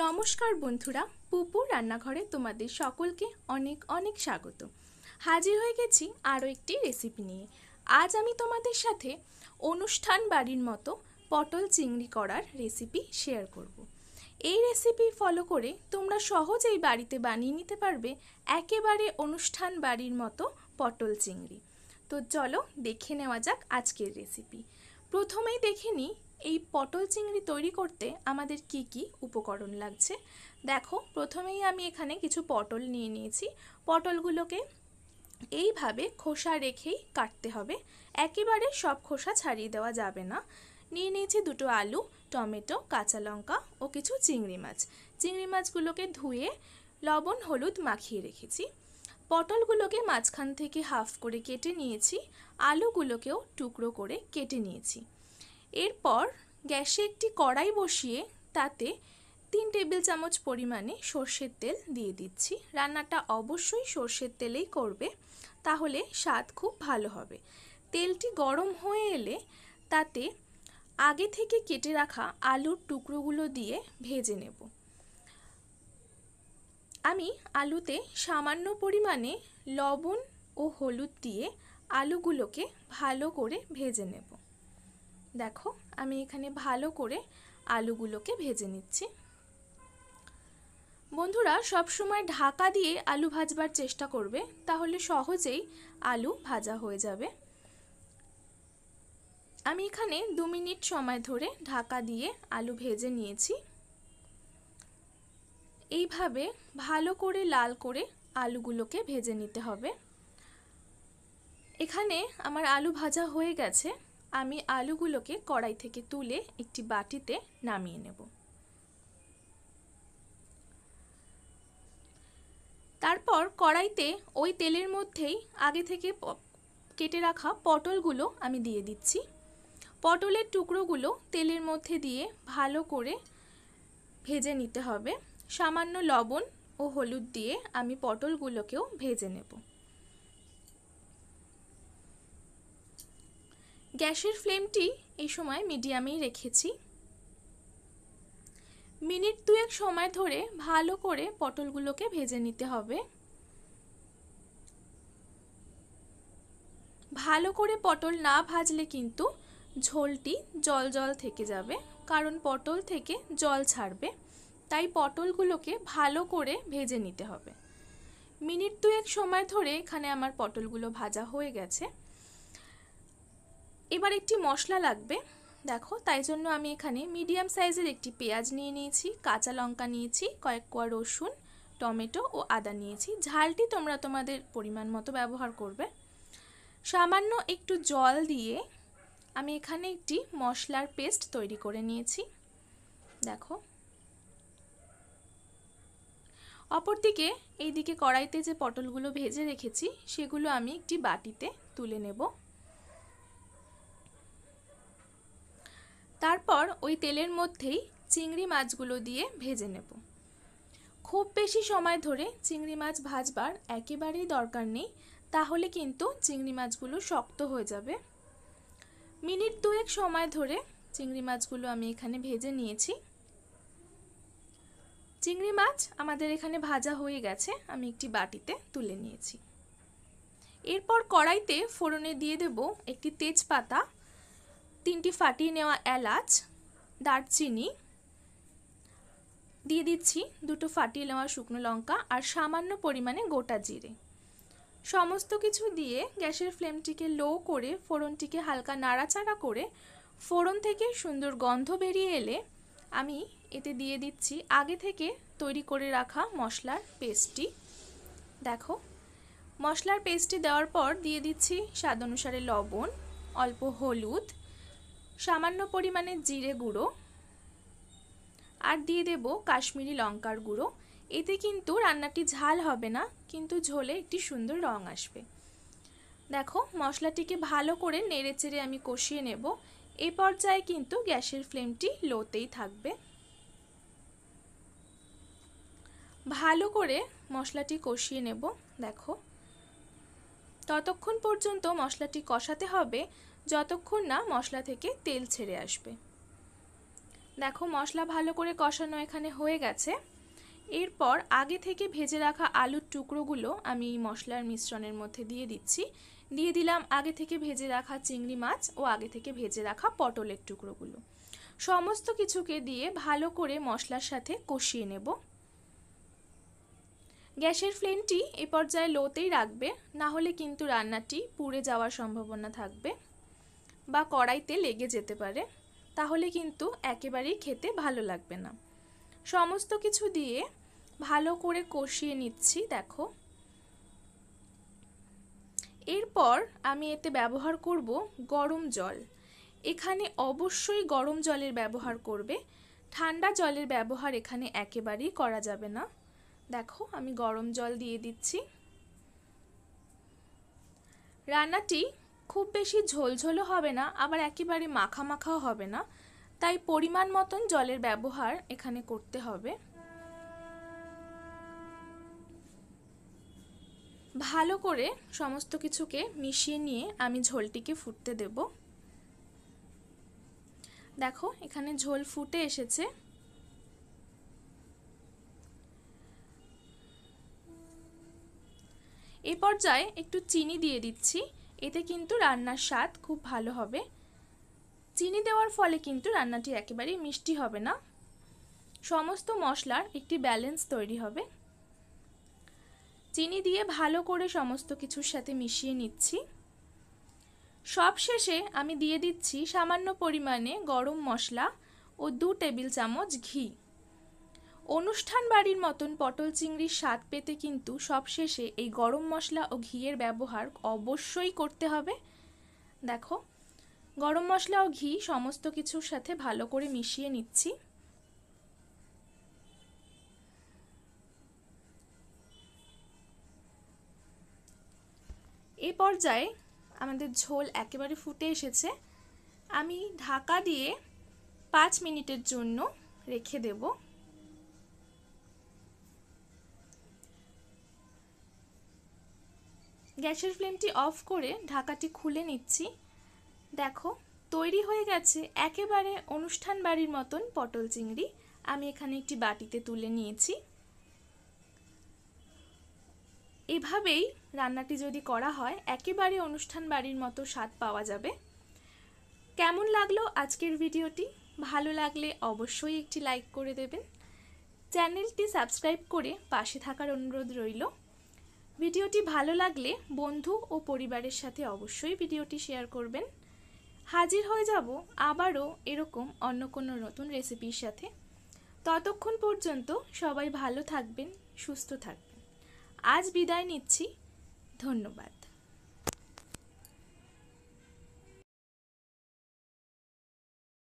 নমস্কার বন্ধুরা, পুপু রান্নাঘরে তোমাদের সকলকে অনেক অনেক স্বাগত। হাজির হয়ে গেছি আরও একটি রেসিপি নিয়ে। আজ আমি তোমাদের সাথে অনুষ্ঠান বাড়ির মতো পটল চিংড়ি করার রেসিপি শেয়ার করব। এই রেসিপি ফলো করে তোমরা সহজেই বাড়িতে বানিয়ে নিতে পারবে একেবারে অনুষ্ঠান বাড়ির মতো পটল চিংড়ি। তো চলো দেখে নেওয়া যাক আজকের রেসিপি। প্রথমেই দেখে নিই এই পটল চিংড়ি তৈরি করতে আমাদের কি কি উপকরণ লাগছে। দেখো, প্রথমেই আমি এখানে কিছু পটল নিয়ে নিয়েছি। পটলগুলোকে এইভাবে খোসা রেখেই কাটতে হবে, একেবারে সব খোসা ছাড়িয়ে দেওয়া যাবে না। নিয়ে নিয়েছি দুটো আলু, টমেটো, কাঁচা লঙ্কা ও কিছু চিংড়ি মাছ। চিংড়ি মাছগুলোকে ধুয়ে লবণ হলুদ মাখিয়ে রেখেছি। পটলগুলোকে মাঝখান থেকে হাফ করে কেটে নিয়েছি, আলুগুলোকেও টুকরো করে কেটে নিয়েছি। এরপর গ্যাসে একটি কড়াই বসিয়ে তাতে 3 টেবিল চামচ পরিমাণে সর্ষের তেল দিয়ে দিচ্ছি। রান্নাটা অবশ্যই সর্ষের তেলেই করবে, তাহলে স্বাদ খুব ভালো হবে। তেলটি গরম হয়ে এলে তাতে আগে থেকে কেটে রাখা আলুর টুকরোগুলো দিয়ে ভেজে নেব। আমি আলুতে সামান্য পরিমাণে লবণ ও হলুদ দিয়ে আলুগুলোকে ভালো করে ভেজে নেব। দেখো, আমি এখানে ভালো করে আলুগুলোকে ভেজে নিচ্ছি। বন্ধুরা, সবসময় ঢাকা দিয়ে আলু ভাজবার চেষ্টা করবে, তাহলে সহজেই আলু ভাজা হয়ে যাবে। আমি এখানে 2 মিনিট সময় ধরে ঢাকা দিয়ে আলু ভেজে নিয়েছি। এইভাবে ভালো করে লাল করে আলুগুলোকে ভেজে নিতে হবে। এখানে আমার আলু ভাজা হয়ে গেছে। আমি আলুগুলোকে কড়াই থেকে তুলে একটি বাটিতে নামিয়ে নেব। তারপর কড়াইতে ওই তেলের মধ্যেই আগে থেকে কেটে রাখা পটলগুলো আমি দিয়ে দিচ্ছি। পটলের টুকরোগুলো তেলের মধ্যে দিয়ে ভালো করে ভেজে নিতে হবে। সামান্য লবণ ও হলুদ দিয়ে আমি পটলগুলোকেও ভেজে নেব। গ্যাসের ফ্লেমটি এই সময় মিডিয়ামেই রেখেছি। মিনিট 2 সময় ধরে ভালো করে পটলগুলোকে ভেজে নিতে হবে। ভালো করে পটল না ভাজলে কিন্তু ঝোলটি জল জল থেকে যাবে, কারণ পটল থেকে জল ছাড়বে। তাই পটলগুলোকে ভালো করে ভেজে নিতে হবে। মিনিট 2 সময় ধরে এখানে আমার পটলগুলো ভাজা হয়ে গেছে। এবার একটি মশলা লাগবে। দেখো, তাই জন্য আমি এখানে মিডিয়াম সাইজের একটি পেঁয়াজ নিয়ে নিয়েছি, কাঁচা লঙ্কা নিয়েছি, কয়েক কোয়া রসুন, টমেটো ও আদা নিয়েছি। ঝালটি তোমরা তোমাদের পরিমাণ মতো ব্যবহার করবে। সামান্য একটু জল দিয়ে আমি এখানে একটি মশলার পেস্ট তৈরি করে নিয়েছি। দেখো, অপরদিকে এইদিকে কড়াইতে যে পটলগুলো ভেজে রেখেছি সেগুলো আমি একটি বাটিতে তুলে নেব। তারপর ওই তেলের মধ্যেই চিংড়ি মাছগুলো দিয়ে ভেজে নেব। খুব বেশি সময় ধরে চিংড়ি মাছ ভাজবার একেবারেই দরকার নেই, তাহলে কিন্তু চিংড়ি মাছগুলো শক্ত হয়ে যাবে। মিনিট 2 সময় ধরে চিংড়ি মাছগুলো আমি এখানে ভেজে নিয়েছি। চিংড়ি মাছ আমাদের এখানে ভাজা হয়ে গেছে, আমি একটি বাটিতে তুলে নিয়েছি। এরপর কড়াইতে ফোড়নে দিয়ে দেব একটি তেজপাতা, 3টি ফাটিয়ে নেওয়া এলাচ, দারচিনি, দিয়ে দিচ্ছি 2টো ফাটিয়ে নেওয়া শুকনো লঙ্কা আর সামান্য পরিমাণে গোটা জিরে। সমস্ত কিছু দিয়ে গ্যাসের ফ্লেমটিকে লো করে ফোড়নটিকে হালকা নাড়াচাড়া করে ফোড়ন থেকে সুন্দর গন্ধ বেরিয়ে এলে আমি এতে দিয়ে দিচ্ছি আগে থেকে তৈরি করে রাখা মশলার পেস্টটি। দেখো, মশলার পেস্টটি দেওয়ার পর দিয়ে দিচ্ছি স্বাদ অনুসারে লবণ, অল্প হলুদ, সামান্য পরিমাণে জিরে গুঁড়ো আর দিয়ে দেব কাশ্মীরি লঙ্কার গুঁড়ো। এতে কিন্তু রান্নাটি ঝাল হবে না, কিন্তু ঝোলে একটি সুন্দর রং আসবে। দেখো, মশলাটিকে ভালো করে নেড়েচেড়ে আমি কষিয়ে নেব। এই পর্যায়ে কিন্তু গ্যাসের ফ্লেমটি লোতেই থাকবে। ভালো করে মশলাটি কষিয়ে নেব। দেখো, ততক্ষণ পর্যন্ত মশলাটি কষাতে হবে যতক্ষণ না মশলা থেকে তেল ছেড়ে আসবে। দেখো মশলা ভালো করে কষানো এখানে হয়ে গেছে। এরপর আগে থেকে ভেজে রাখা আলুর টুকরোগুলো আমি এই মশলার মিশ্রণের মধ্যে দিয়ে দিচ্ছি। দিয়ে দিলাম আগে থেকে ভেজে রাখা চিংড়ি মাছ ও আগে থেকে ভেজে রাখা পটলের টুকরোগুলো। সমস্ত কিছুকে দিয়ে ভালো করে মশলার সাথে কষিয়ে নেব। গ্যাসের ফ্লেমটি এ পর্যায়ে লোতেই রাখবে, না হলে কিন্তু রান্নাটি পুড়ে যাওয়ার সম্ভাবনা থাকবে বা কড়াইতে লেগে যেতে পারে, তাহলে কিন্তু একেবারেই খেতে ভালো লাগবে না। সমস্ত কিছু দিয়ে ভালো করে কষিয়ে নিচ্ছি। দেখো এরপর আমি এতে ব্যবহার করব গরম জল। এখানে অবশ্যই গরম জলের ব্যবহার করবে, ঠান্ডা জলের ব্যবহার এখানে একেবারেই করা যাবে না। দেখো আমি গরম জল দিয়ে দিচ্ছি। রান্নাটি খুব বেশি ঝোলঝোলও হবে না, আবার একেবারে মাখা মাখাও হবে না, তাই পরিমাণ মতন জলের ব্যবহার এখানে করতে হবে। ভালো করে সমস্ত কিছুকে মিশিয়ে নিয়ে আমি ঝোলটিকে ফুটতে দেব। দেখো এখানে ঝোল ফুটে এসেছে। এই পর্যায়ে একটু চিনি দিয়ে দিচ্ছি, এতে কিন্তু রান্নার স্বাদ খুব ভালো হবে। চিনি দেওয়ার ফলে কিন্তু রান্নাটি একেবারেই মিষ্টি হবে না, সমস্ত মশলার একটি ব্যালেন্স তৈরি হবে। চিনি দিয়ে ভালো করে সমস্ত কিছুর সাথে মিশিয়ে নিচ্ছি। সবশেষে আমি দিয়ে দিচ্ছি সামান্য পরিমাণে গরম মশলা ও 2 টেবিল চামচ ঘি। অনুষ্ঠান বাড়ির মতন পটল চিংড়ির স্বাদ পেতে কিন্তু সবশেষে এই গরম মশলা ও ঘিয়ের ব্যবহার অবশ্যই করতে হবে। দেখো গরম মশলা ও ঘি সমস্ত কিছুর সাথে ভালো করে মিশিয়ে নিচ্ছি। এই পর্যায়ে আমাদের ঝোল একেবারে ফুটে এসেছে। আমি ঢাকা দিয়ে 5 মিনিটের জন্য রেখে দেব। গ্যাসের ফ্লেমটি অফ করে ঢাকাটি খুলে নিচ্ছি। দেখো তৈরি হয়ে গেছে একেবারে অনুষ্ঠান বাড়ির মতন পটল চিংড়ি। আমি এখানে একটি বাটিতে তুলে নিয়েছি। এভাবেই রান্নাটি যদি করা হয় একেবারে অনুষ্ঠান বাড়ির মতো স্বাদ পাওয়া যাবে। কেমন লাগলো আজকের ভিডিওটি? ভালো লাগলে অবশ্যই একটি লাইক করে দেবেন। চ্যানেলটি সাবস্ক্রাইব করে পাশে থাকার অনুরোধ রইল। ভিডিওটি ভালো লাগলে বন্ধু ও পরিবারের সাথে অবশ্যই ভিডিওটি শেয়ার করবেন। হাজির হয়ে যাব আবারও এরকম অন্য কোনো নতুন রেসিপির সাথে। ততক্ষণ পর্যন্ত সবাই ভালো থাকবেন, সুস্থ থাকবেন। আজ বিদায় নিচ্ছি। ধন্যবাদ।